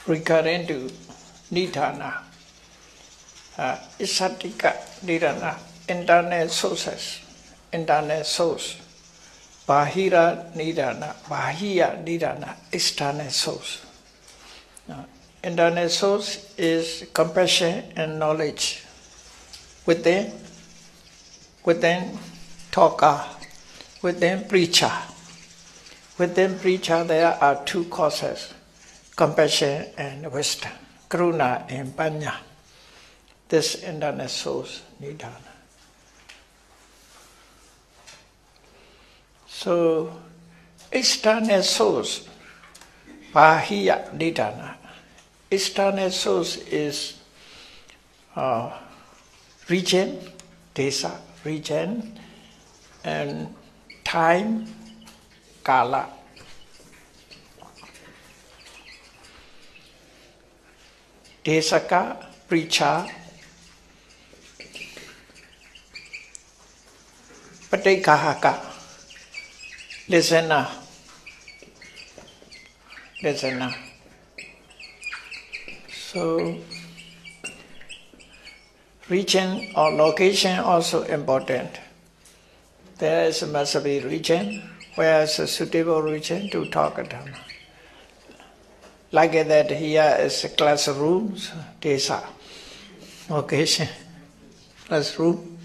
recurrent to Nidhana, Isatika Nidhana, internal sources, internal source, Bahira Nidhana, Bahiya Nidhana, external source. Internal source is compassion and knowledge. Within talker, within preacher. Within preacher there are two causes, compassion and wisdom, karuna and panya. This internal source, nidhana. So, external source, bahiya nidhana. External source is region, desa, region, and time, kala. Desaka, preacher, patikahaka, listener. So, region or location also important. There must be region, where is a suitable region to talk Dhamma. Like that here is classrooms, desa, location, classroom.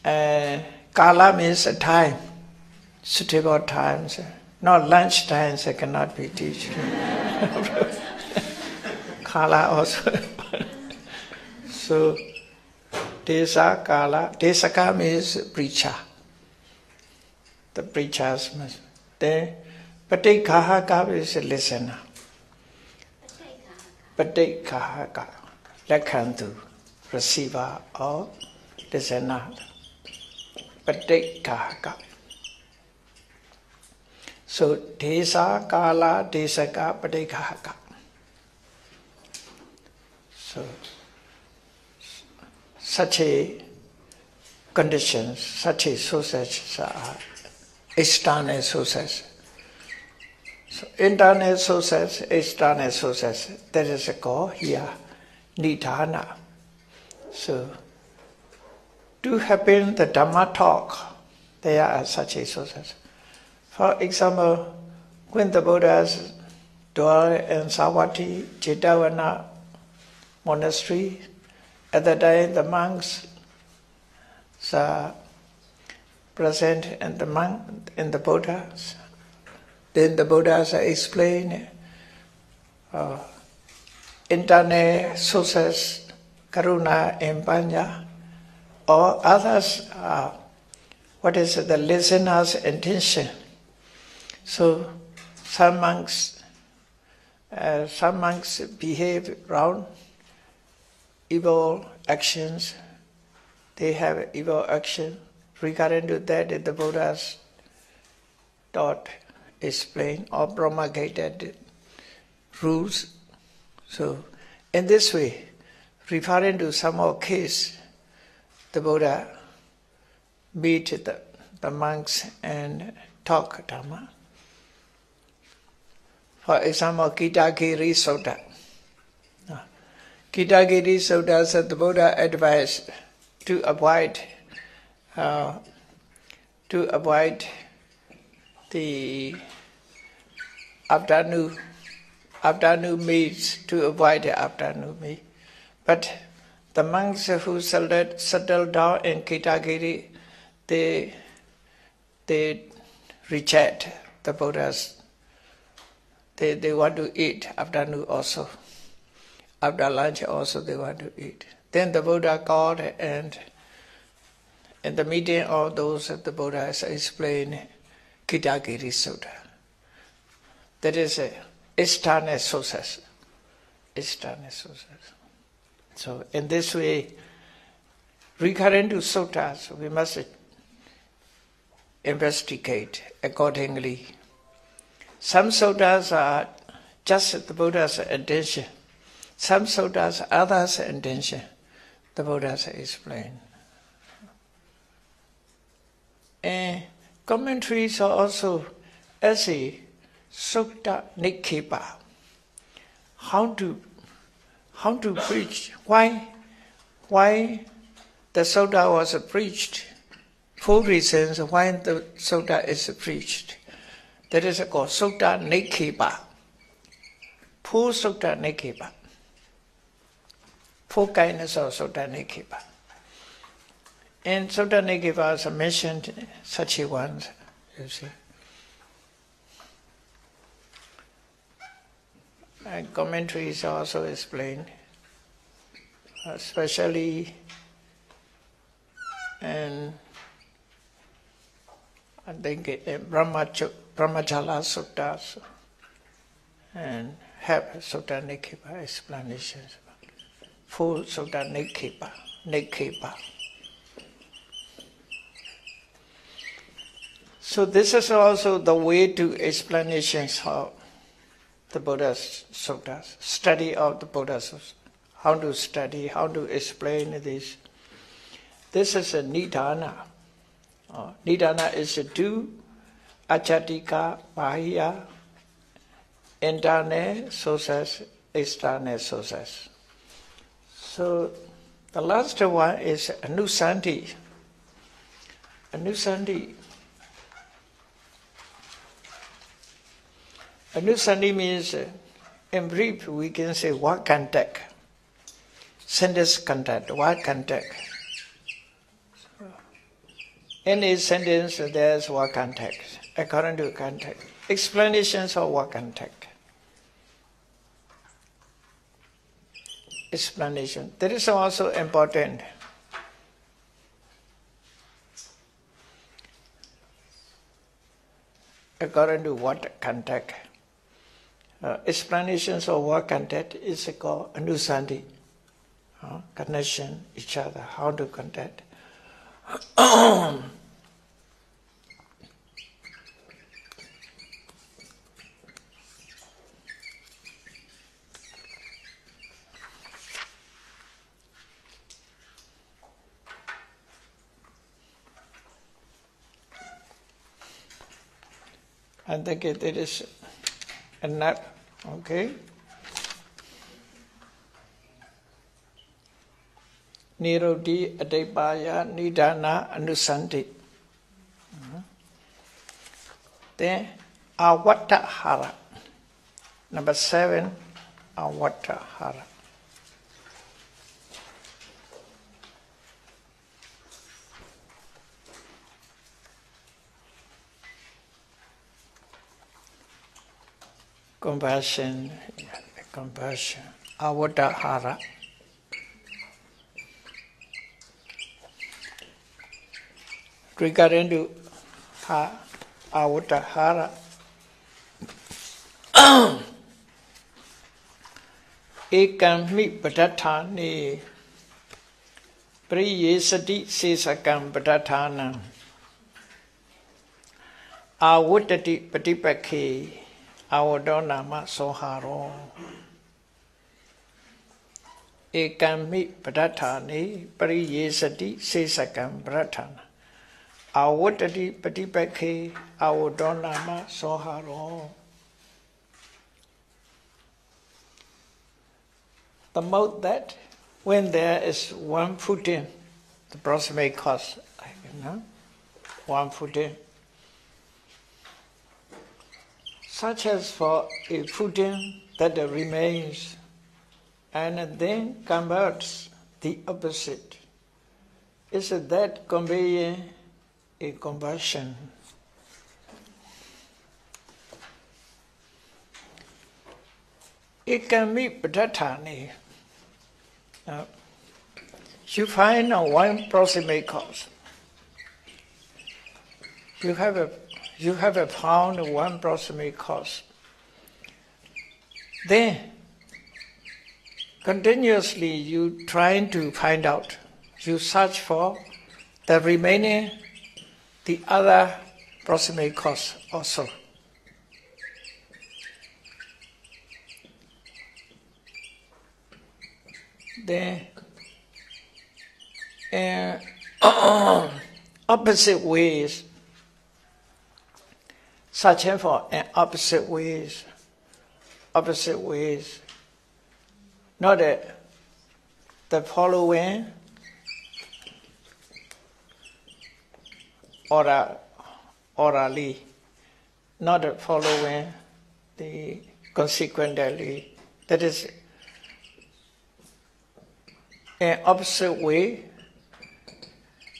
Kala means time, suitable times. Not lunch times, I cannot be teaching. Kala also. So, desa, kala. Desaka means preacher. The preachers must. Then, patikahaka is a listener. Patikahaka, lekhantu, receiver or listener. Patikahaka. So, desa, kala, desaka, patikahaka. So, such a conditions, such a sources are external sources. So, internal sources, external sources, that is called here, nidhana. So, to happen the Dhamma talk, there are such a sources. For example, when the Buddhas dwell in Savatthi, Jetavana monastery, at that time the monks are present and in the Buddhas. Then the Buddhas explain internal sources, karuna and panya, or others what is the listener's intention. So some monks behave wrong, evil actions. They have evil action. Regarding to that, the Buddha's taught, explained, or promulgated rules. So, in this way, referring to some more case, the Buddha meet the monks and talk Dhamma. For example, Kitagiri Sutta. Kitagiri Sutta said the Buddha advised to avoid the afternoon meals, to avoid the afternoon meal. But the monks who settled down in Kitagiri, they reject the Buddha's. They want to eat afternoon also. After lunch also they want to eat. Then the Buddha called, and in the meeting of those, the Buddha has explained Kitagiri Sutta. That is external sources. External sources. So in this way, regarding to suttas, we must investigate accordingly. Some suttas are just the Buddha's intention. Some suttas, others' intention. The Buddha's explained. And commentaries are also as a sutta nikhepa. how to preach. Why the Sutta was preached? 4 reasons why the Sutta is preached. That is called Sutta Nikhipa. 4 Sutta Nikhipa. 4 kindness of Sutta Nikhipa. And Sutta Nikhipa is mentioned such ones, you see. And commentaries also explained, especially and I think Brahmachala Suttas and have Sutta Nikhipa explanations. 4 Sutta Nikhipa. So this is also the way to explanations of the Buddha's suttas, study of the Buddha's, how to study, how to explain this. This is a Nidana. Nidana is to do achatika bahia, internal sources, external sources. So the last one is Anusanti. Anusanti means, in brief, we can say word contact, sentence contact, word contact. Any sentence there is word contact, according to contact. Explanations of word contact. Explanation. That is also important. According to word contact. Explanations of word contact is called Anusanti. Connection each other, how to contact. I think it is enough, okay? Nirodi Adipaya Nidana Anusanti. Then Awatahara. Number 7, Awatahara. Compassion, Awatahara. Regarding to Awatahara, Ekam Padatani Priyesati Sesakam Padatana Awatati Patipaki Awadonama Soharo Ekam Padatani Priyesati Sesakam Padatana Awatati Patipaki Awadonama Soharo. The mode that when there is one footing, the proximate cause, one footing, such as for a footing that remains and then converts the opposite, is that conveying a conversion. It can be Padatani. You find one proximate cause. You have found one proximate cause. Then continuously you trying to find out. You search for the remaining, the other proximate cause also. Then opposite ways, searching for opposite ways, not the following orally, not following the consequently. That is in opposite way.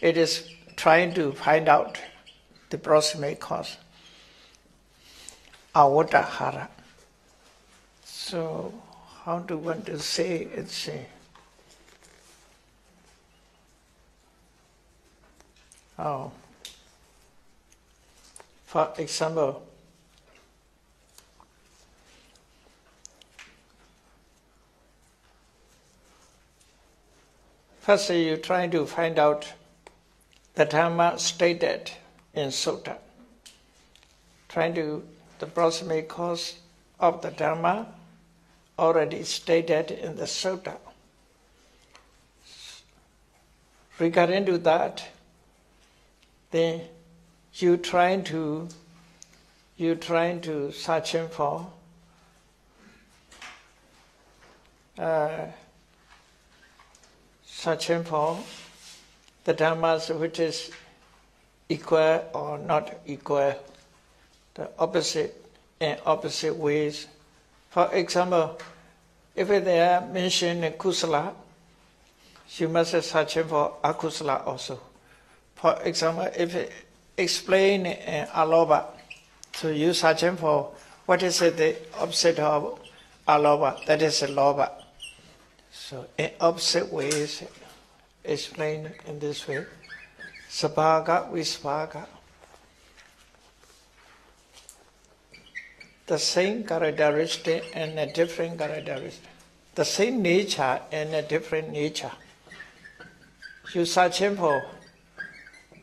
It is trying to find out the proximate cause. Avatahara. So how do one to say it's for example, first you try to find out the Dhamma stated in Sutta. Trying to the proximate cause of the Dhamma already stated in the Sutta. Regarding to that, then you trying to searching for the dhammas which is equal or not equal, the opposite in opposite ways. For example, if they are mentioned in kusala, you must search for akusala also. For example, if it explain in aloba, so you searching for what is the opposite of aloba, that is loba. So in opposite ways, explained in this way. Sabhaga, visbhaga. The same characteristic and a different characteristic. The same nature and a different nature. You searching for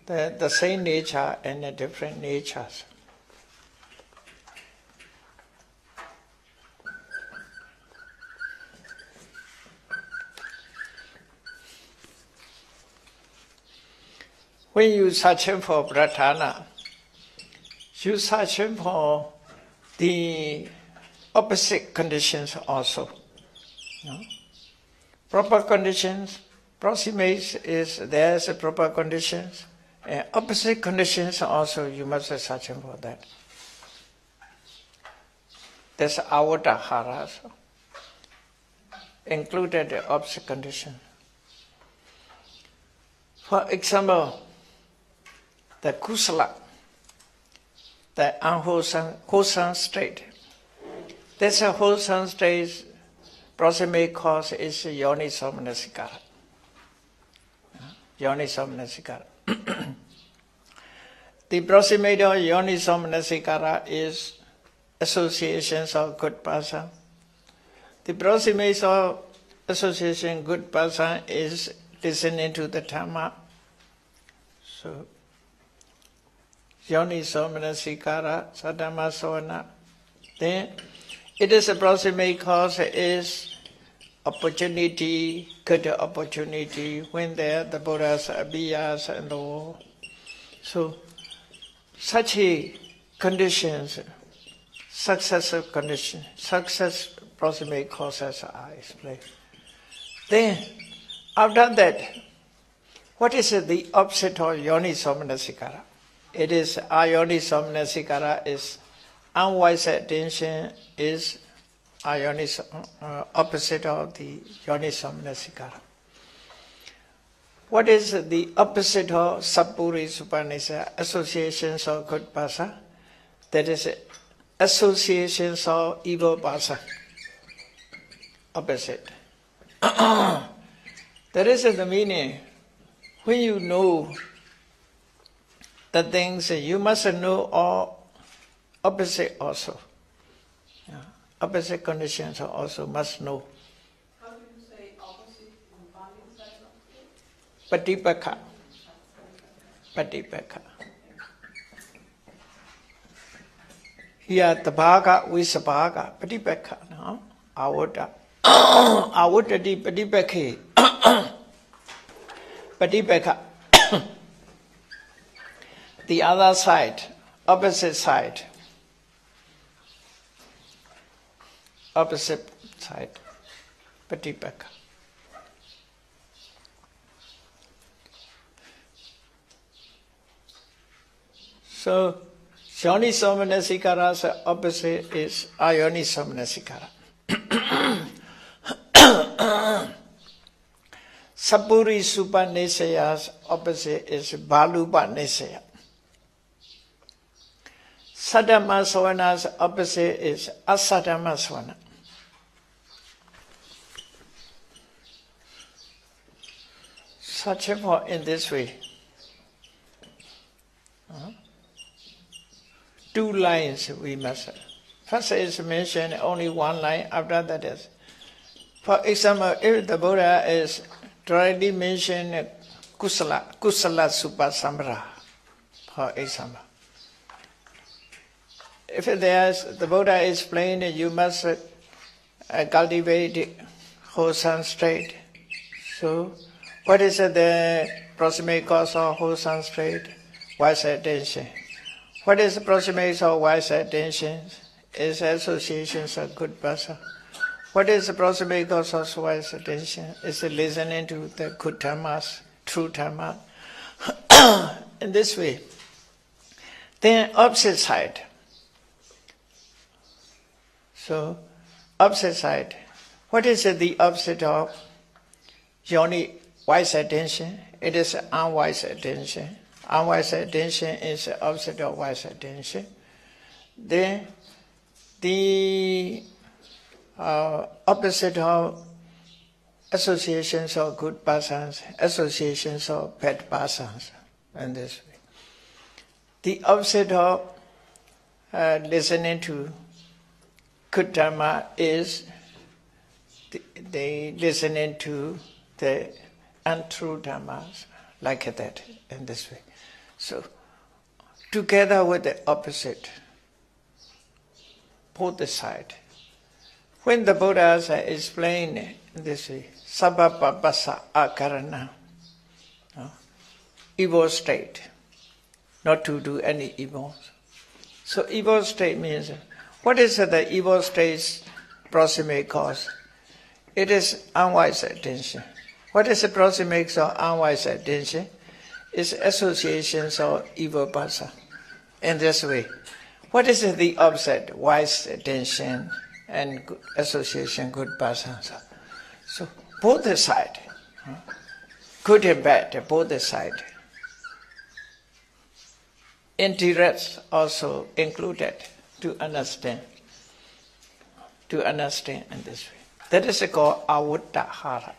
the same nature and a different natures. When you searching for pratana, you searching for the opposite conditions also. No? Proper conditions, proximate is there's a proper conditions, and opposite conditions also you must be searching for that. That's avatahara, included the opposite condition. For example, the kusala, the wholesome state. This wholesome state, proximate cause is yoniso-manasikara. Yoniso-manasikara. The proximate of yoniso-manasikara is associations of good person. The proximate of association good person is listening to the Dhamma. So, yoniso-manasikara, sadhamma sovana. Then, it is approximate cause is opportunity, good opportunity, when there the Buddhas, Abhiyas and all. So, such a conditions, successive conditions, success approximate causes are explained. Then, after that, what is the opposite of yoniso-manasikara? It is ayoniso-manasikara is unwise attention is opposite of the yoniso-manasikara. What is the opposite of sappuri supanisa? Associations of good person. That is associations of evil person. Opposite. That is the meaning. When you know the things, you must know all opposite also. Yeah. Opposite conditions also must know. How do you say opposite in Pali? Patipakha. Patipakha. Here, tabhaga, visabhaga, patipakha. No? Avata. Avatati patipakhe. Patipakha. The other side, opposite side. Opposite side. Patipaka. So, Yoni Somanasikara's opposite is Ayoni Somanasikara. Sapuri Supa Nisaya's opposite is Balupa Nisaya. Sadama Sawana's opposite is Asadama Swana. Such a point in this way. Two lines we must. First is mentioned only one line, after that is. For example, if the Buddha is directly mentioned Kusala Supa Samra, for example. If the Buddha explained you must cultivate wholesome state. So, what is the proximate cause of wholesome state? Wise attention. What is the proximate of wise attention? Is associations of good person. What is the proximate cause of wise attention? Is listening to the good dhammas, true dhamma. In this way. Then opposite side. So, opposite side. What is the opposite of yoni wise attention? It is unwise attention. Unwise attention is the opposite of wise attention. Then the opposite of associations of good persons, associations of bad persons, and this way. The opposite of listening to good dhamma is the listening to the untrue dhammas, like that, in this way. So, together with the opposite, both the side. When the Buddhas explain this way, sabapapasa akarana, evil state, not to do any evil. So evil state means, what is the evil state's proximate cause? It is unwise attention. What is the proximate cause of unwise attention? It's associations of evil person. In this way. What is the opposite? Wise attention and association, good persons. So both the side, good and bad, both the side. Indirect also included to understand in this way. That is called avutta-hara.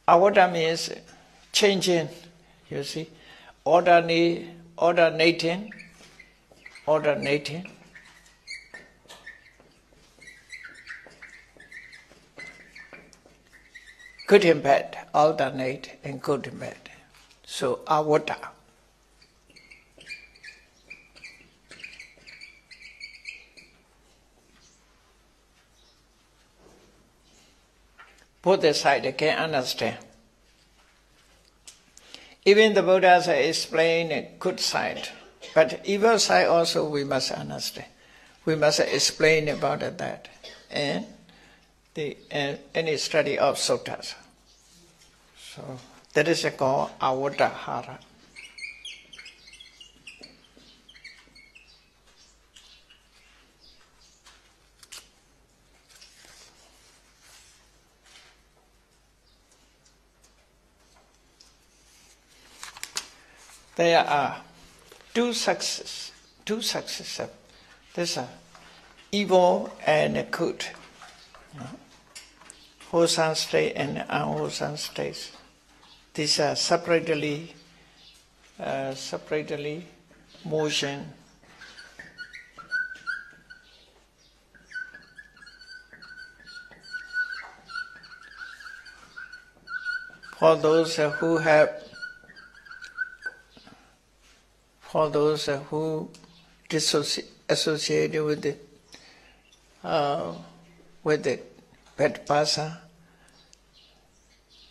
Avutta means changing, you see, ordinating. Good and bad, alternate and good and bad. So avutta. Both the side can understand. Even the Buddhas explain a good side, but evil side also we must understand. We must explain about that and any study of suttas. So that is called avutta-hara. There are two successes. These are evil and good. Wholesome state and unwholesome states. These are separately motion. For those who associated with the bad person,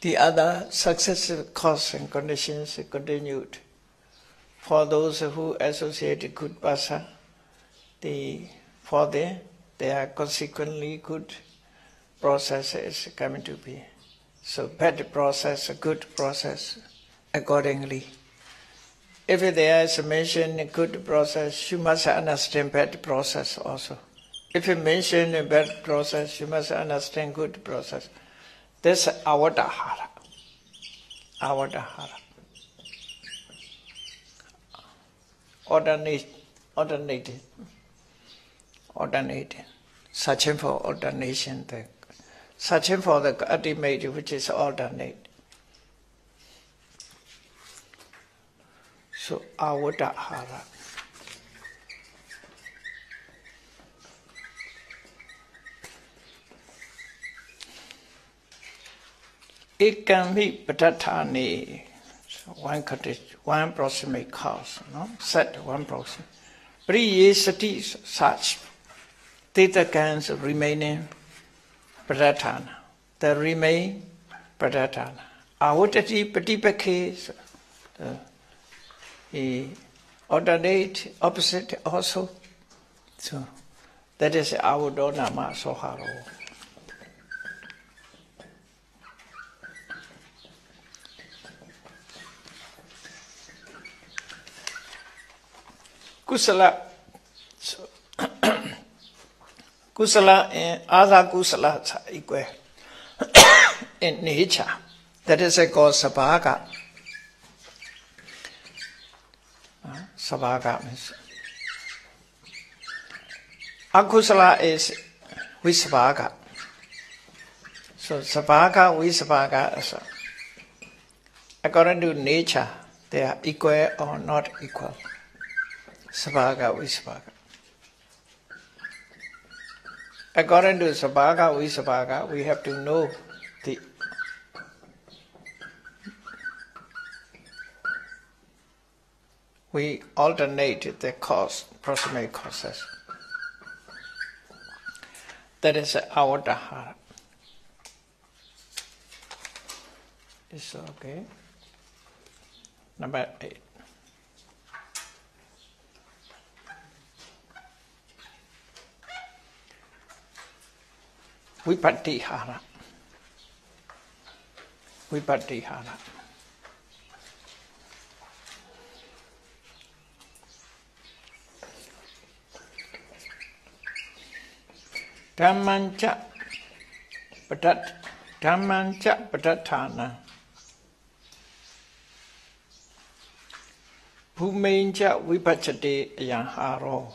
the other successive cause and conditions continued. For those who associated good person, they are consequently good process is coming to be. So bad process, a good process, accordingly. If there is mentioned a good process, you must understand bad process also. If you mention a bad process, you must understand good process. That's avadahara. Avadahara. Alternating. Searching for alternation. Searching for the ultimate which is alternate. So avadahara. It can be patatani, one condition, one proximate cause, no? Set one proximate. Pri sati such. Theta cans remaining patatana. The remain patatana. Avutati patipake, the alternate, opposite also. So that is avudonama soharo. Kusala, so kusala and other kusala are equal in nature. That is called sabhaga. Sabhaga means. Akusala is visabhaga. So sabhaga, visabhaga, so according to nature, they are equal or not equal. Sabhaga, visabhaga. According to sabhaga, visabhaga, we have to know the we alternate the cause, proximate causes. That is avadahara. Is okay. Number 8. Vipattihara. Vipattihara. Dhammancha patatthana. Bhumencha vipacchate ayaharo.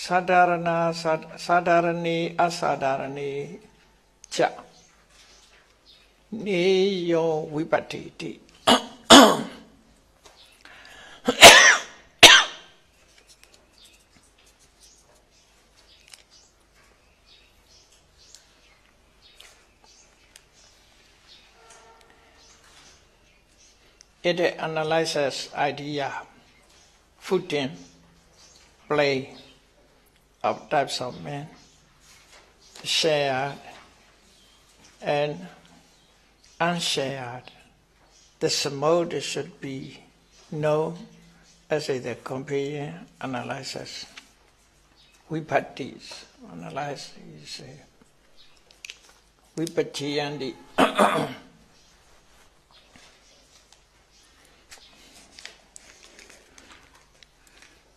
Sadarana, sadarani, asadarani, cha. Niyo vipattiti. It analyzes idea, footing, play of types of men, shared and unshared. This mode should be known as the companion analysis. Vipattis, analyze is vipatiyandi.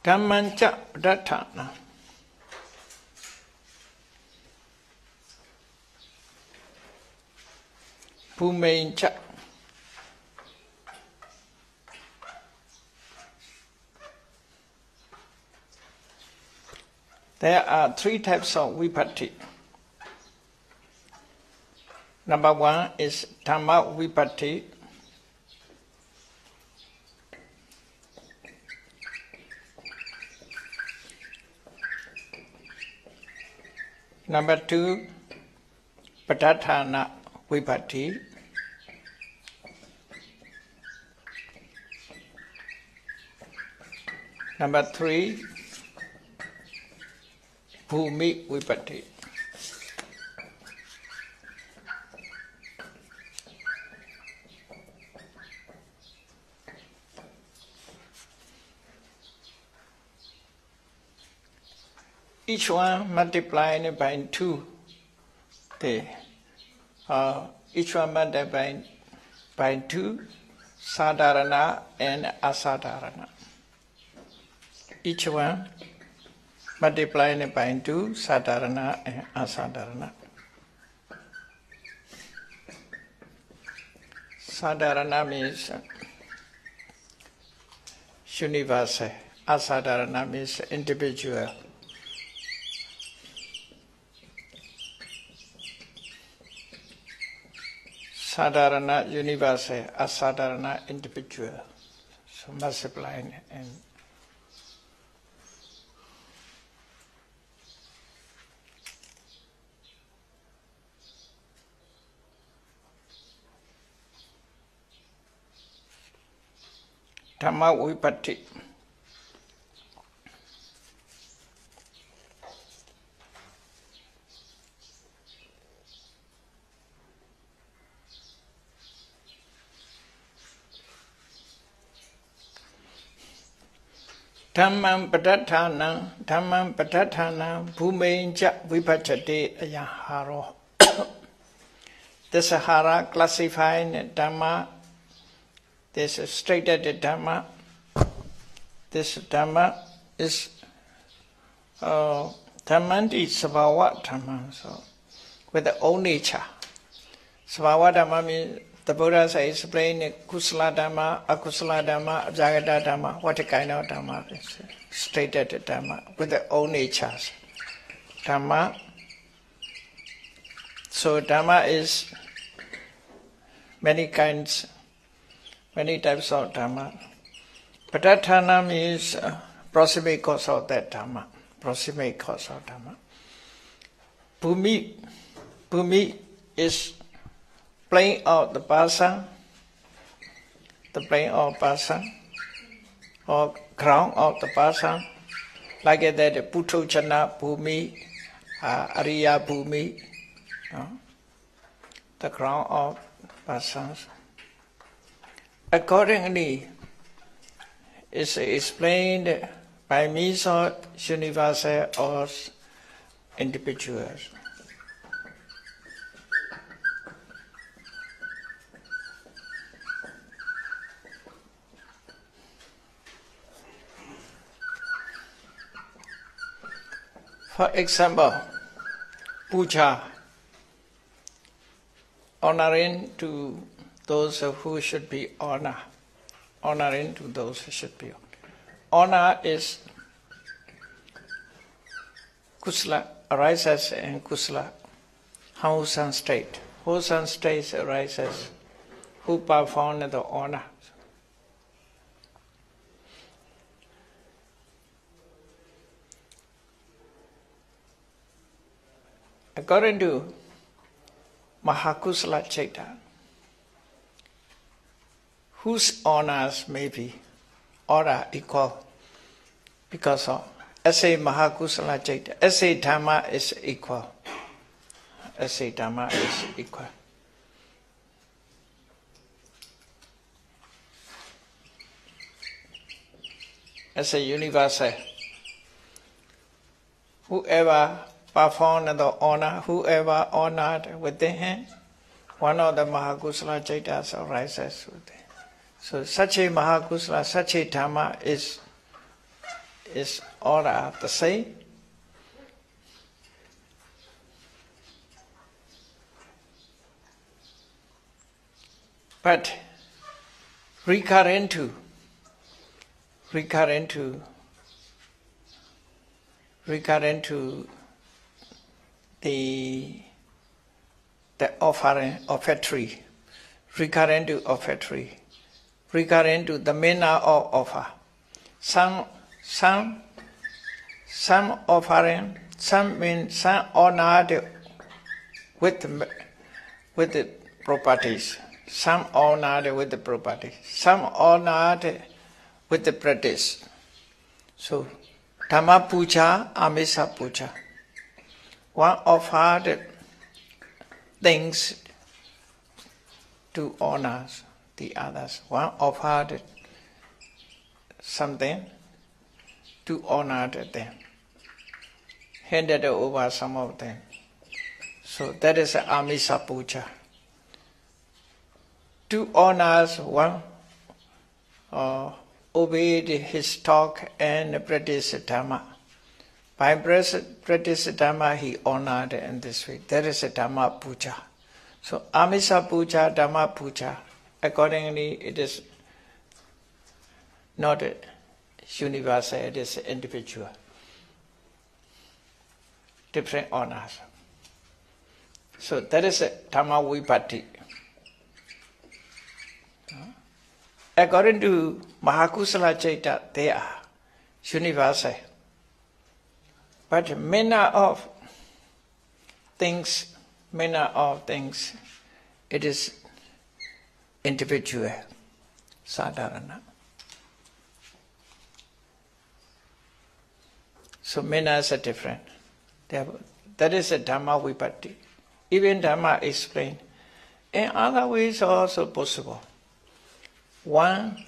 Dhammancha patatthana. Bhumencha. There are 3 types of vipatti. Number 1 is Dhamma vipatti. Number 2, patatthana vipatti. Number 3, bhumi vipatti. each one multiplied by 2. Each one multiplied by 2, sadharana and asadharana. Each one multiplied by 2, sadharana and asadharana. Sadharana means universal. Asadharana means individual. Sadharana universal, asadharana individual. So multiply and Dhamma Vipatti. Dhammam padathanam bhumenja vipachate ayaharo. This hara classifying Dhamma. This is stated Dhamma. This Dhamma is Dhammanti Sabhava Dhamma, so with the own nature. Sabhava Dhamma means the Buddha has explained Kusala Dhamma, Akusala Dhamma, Jagata Dhamma, what kind of Dhamma is stated Dhamma with the own natures. Dhamma. So Dhamma is many kinds. Many types of Dhamma. Padathana means proximate cause of that Dhamma. Proximate cause of Dhamma. Bhumi is plane of the person, the plane of person, or ground of the person. Like that, Puthojana Bhumi, Ariya Bhumi, the ground of persons. Accordingly, is explained by means of universal or individuals. For example, puja, honoring to those who should be honored. Honoring to those who should be honored. Honor is kusala, arises in kusala, wholesome state. Wholesome state arises who perform the honor. According to Mahakusala Chaita, whose honors may be or are equal because of essay Mahakusala Chaita. Essay Dhamma is equal. Essay Dhamma is equal. As a universal, whoever performed the honor, whoever honored within him, one of the Mahakusala Chaitas arises within. So such a Mahakusala, such a Dhamma is all are the same. But recurrent to the offering, offertory, recurrent to offertory, recurrent to the manner of offer. Some offering, some honored with the properties, some honored with the properties, some honored with the practice. So, Dhamma puja, Amisa puja. One offered things to honor the others. One offered something to honor them. handed over some of them. So that is Amisa Puja. 2 honors, 1 obeyed his talk and practiced Dhamma. By practice Dhamma, he honored in this way. That is a Dhamma Puja. So Amisa Puja, Dhamma Puja, accordingly it is not universal, it is individual. Different honors. So that is a Dhamma Vipatti. According to Mahakusala Chaita, they are universal. But manner of things, it is individual, sadharana. So manners are different. That is a Dhamma Vipatti. Even Dhamma explained. In other ways also possible. One,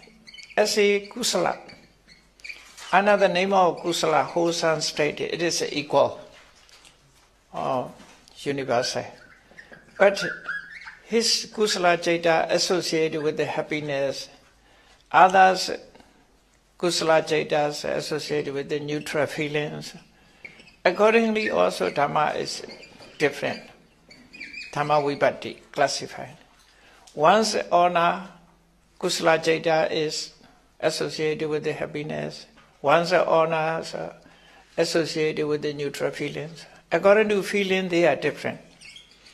as a kusala. Another name of kusala, wholesome state, it is equal or universal. But his kusala chaita associated with the happiness, others kusala chaitas associated with the neutral feelings. Accordingly also Dhamma is different. Dhamma Vipatti, classified. One's honor, kusala chaita is associated with the happiness. One's honor is associated with the neutral feelings. According to feeling, they are different.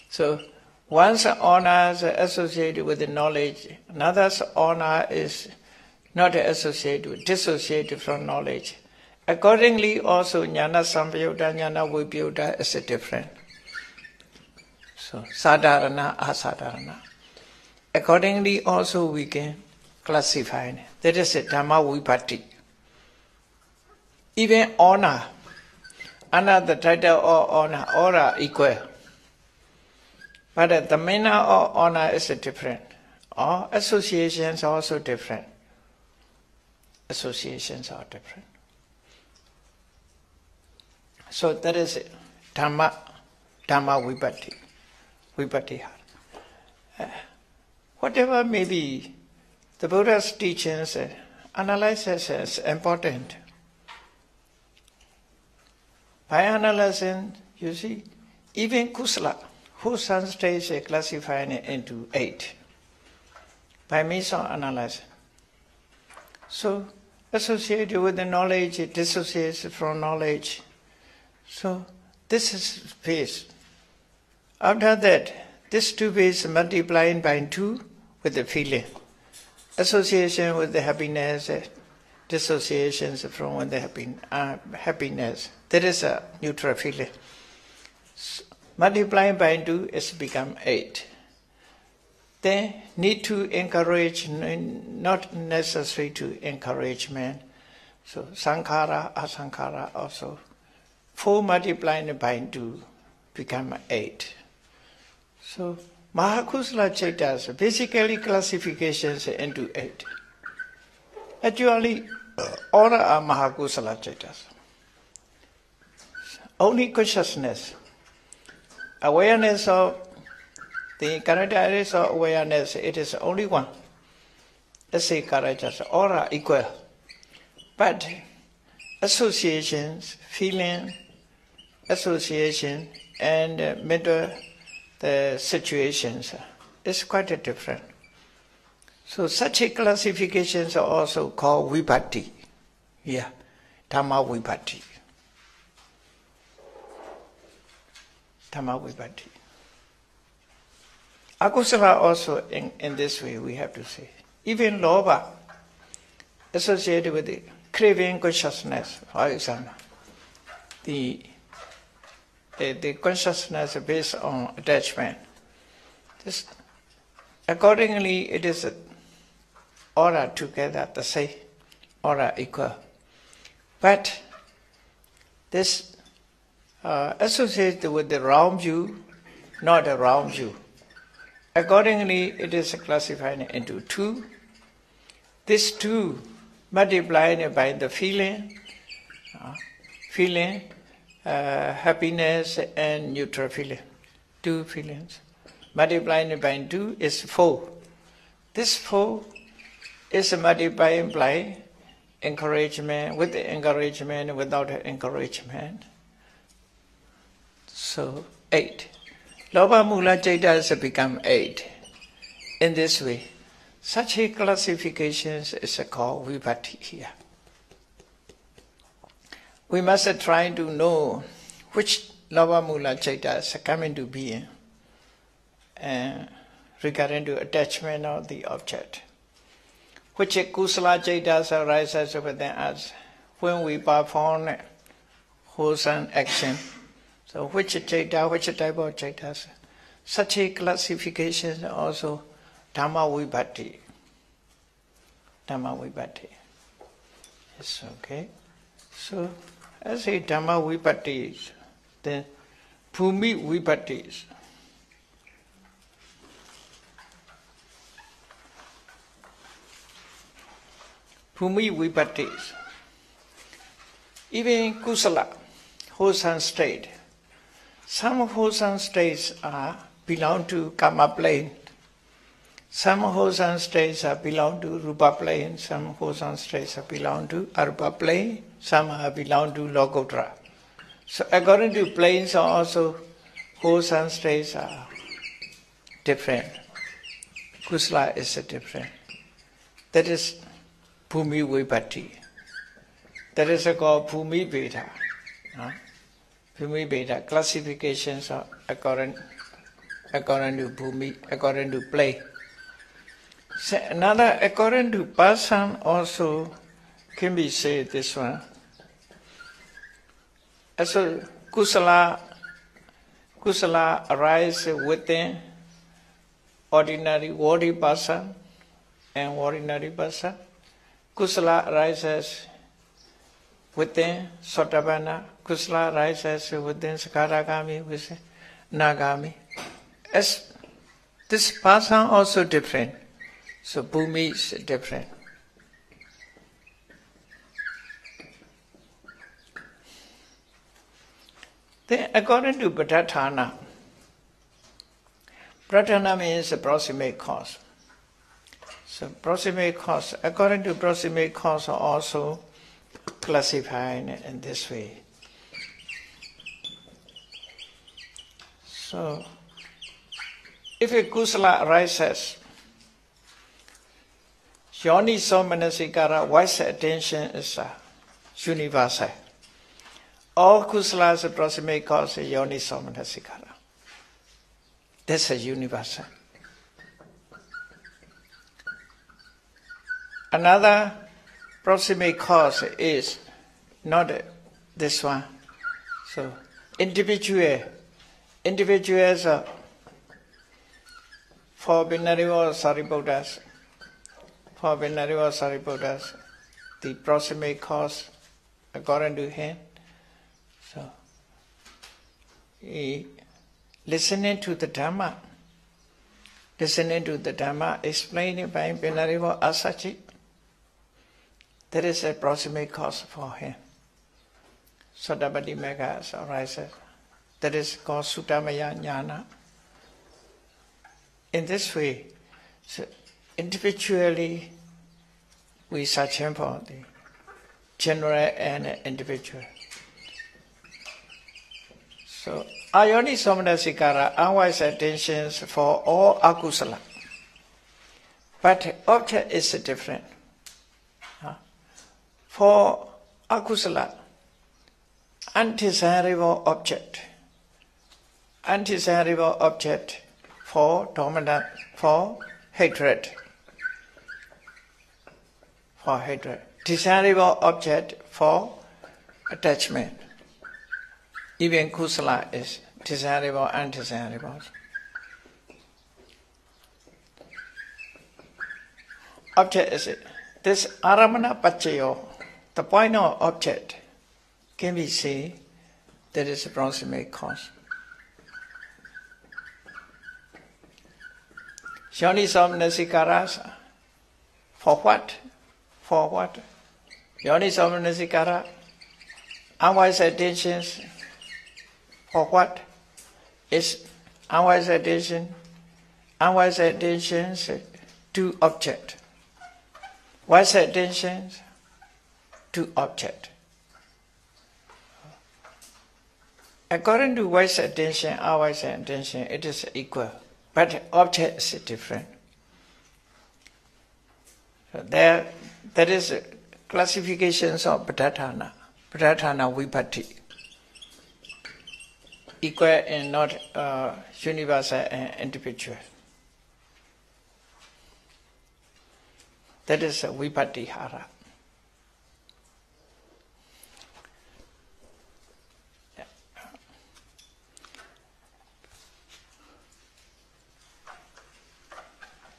So one's honor is associated with the knowledge. Another's honor is not associated, dissociated from knowledge. Accordingly, also jnana sampayutta, jnana vipayutta is different. So sadharana, asadharana. Accordingly, also we can classify it. That is a Dhamma Vipatti. Even honor, under the title of honor, all are equal. But the manner of honor is different. All associations are also different. Associations are different. So that is Dhamma Vipatti. Vipatti. Whatever may be the Buddha's teachings, analysis is important. By analyzing, you see, even kusala, wholesome states are classified into 8 by means of analysis. So, associated with the knowledge, it dissociates from knowledge. So, this is space. After that, this 2 base multiplying by 2 with the feeling. Association with the happiness, dissociations from the happiness. That is a neutral feeling. So, multiplying by 2 is become 8. Then need to encourage, not necessary to encouragement. So sankhara, asankhara also. 4 multiplied by 2 become 8. So Mahakusala Chaitas basically classifications into 8. Actually, all are Mahakusala Chaitas. Only consciousness, awareness of the characteristics of awareness, it is only one. Let's say characters, all are equal. But associations, feeling, association, and mental the situations is quite different. So such a classifications are also called Vipatti. Yeah, Dhamma Vipatti. Dhamma Vipatti. Akusala also in this way we have to say. Even lobha associated with the craving consciousness, for example. The consciousness based on attachment. This, accordingly, it is all are together the same, all are equal. But this associated with the round view, not a round view. Accordingly, it is classified into 2. This 2 multiplied by the feeling, happiness and neutral feeling. 2 feelings. Multiplying by 2 is 4. This 4 is multiplying by encouragement, with the encouragement, without encouragement. So 8. Lobha Mula Jaitas become 8. In this way, such a classification is called vibhati here. We must try to know which Lobha Mula Jaitas come into being regarding to attachment of the object. Which kusala jaitas arises within us when we perform wholesome action. So which jaita, which type of jaitas? Such a classification also Dhamma vibhati. Dhamma vibhati. Yes, okay. So as a Dhamma vibhati, then Bhumi vibhati. Bhumi vibhati. Even kusala, wholesome state. Some wholesome states belong to karma plane. Some wholesome states belong to rupa plane. Some wholesome states belong to arupa plane. Some belong to lokottara. So according to planes also, wholesome states are different. Kusala is different. That is Bhumi vibhati. That is called Bhumi Veda. Bhumi Veda, classifications are according to Bhumi, according to play. So another, according to person also can be said this one. So kusala arises within ordinary worthy person and ordinary person. Kusala arises within Sotapanna. Kusala arises within Sakaragami, within Nagami. As this person also different. So Bhumi is different. Then according to Pradhana, Pradhana means approximate cause. So proximate cause, according to proximate cause are also classified in this way. So if a kusala arises, yoniso manasikara, wise attention is universal. All kusalas approximate cause is yoniso manasikara. That's a universal. Another proximate cause is not this one. So individuals for Binariva Sariputtras, the proximate cause according to him. So listening to the Dhamma, explaining by Binariva Asachi. That is a proximate cause for him. Sotapatti Magga arises. That is called Sutamaya Jnana. In this way, so individually we search for the general and individual. So ayoniso manasikara, unwise attentions for all akusala. But object is different. For akusala, undesirable object for dominant, for hatred, desirable object for attachment. Even kusala is desirable, undesirable. Object is it. This aramana pachayo, the point of object, can be seen that is a proximate cause. Yoniso manasikara, for what? Yoniso manasikara, unwise attentions or what? It's unwise attention. Unwise attentions to object. Wise attentions to object. According to wise attention, unwise attention, it is equal, but object is different. So there is classifications of Pradhana Vipatti. Equal and not universal and individual. That is a Vipatti hara.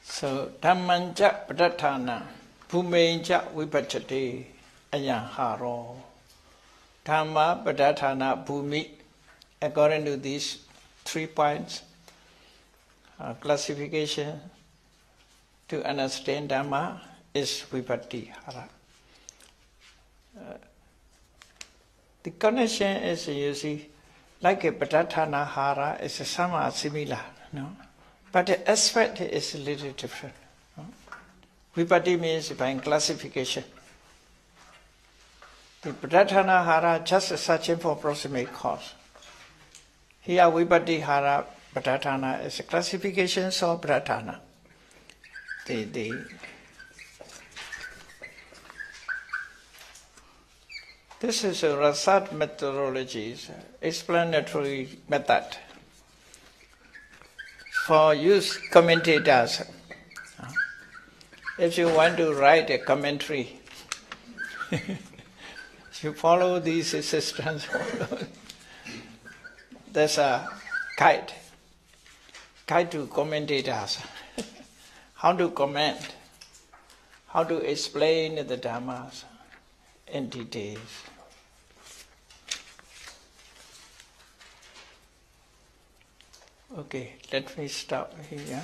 So, Dhammanja Pradhana Bhumenja Vipachati Ayaharo. Dhamma Pradhana Bhumi. According to these 3 points, classification to understand Dhamma is Vipatti hara. The connection is, you see, like a Pradhana hara is somewhat similar, no? But the aspect is a little different. No? Vipatti means by classification. The Pradhana hara just searching for proximate cause. Here Vipatti hara Pradhana is a classification of Pradhana. This is a Rasat methodology, explanatory method for use commentators. If you want to write a commentary, you follow these systems. There's a guide to commentators. How to comment, how to explain the Dhammas in details. Okay, let me stop here.